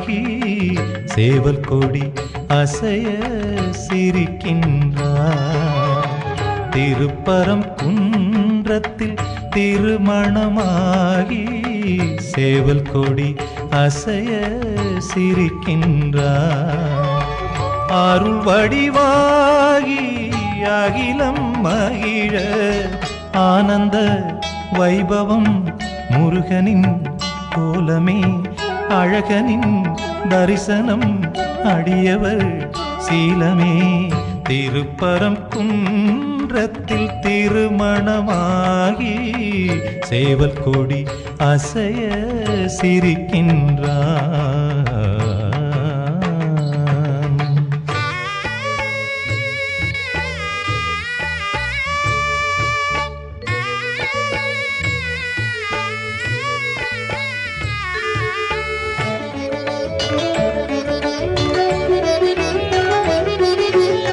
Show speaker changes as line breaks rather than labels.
திருமணமாகி சேவல் கொடி அசைய சிரிக்கின்றார். திருப்பரம் குன்றத்தில் திருமணமாகி சேவல் கொடி அசைய சிரிக்கின்றார். அருள் வடிவாகி அகிலம் மகிழ ஆனந்த வைபவம் முருகனின் கோலமே அழகனின் தரிசனம் அடியவர் சீலமே. திருப்பரம் குன்றத்தில் திருமணமாகி சேவல் கொடி அசைய சிரிக்கின்றார்.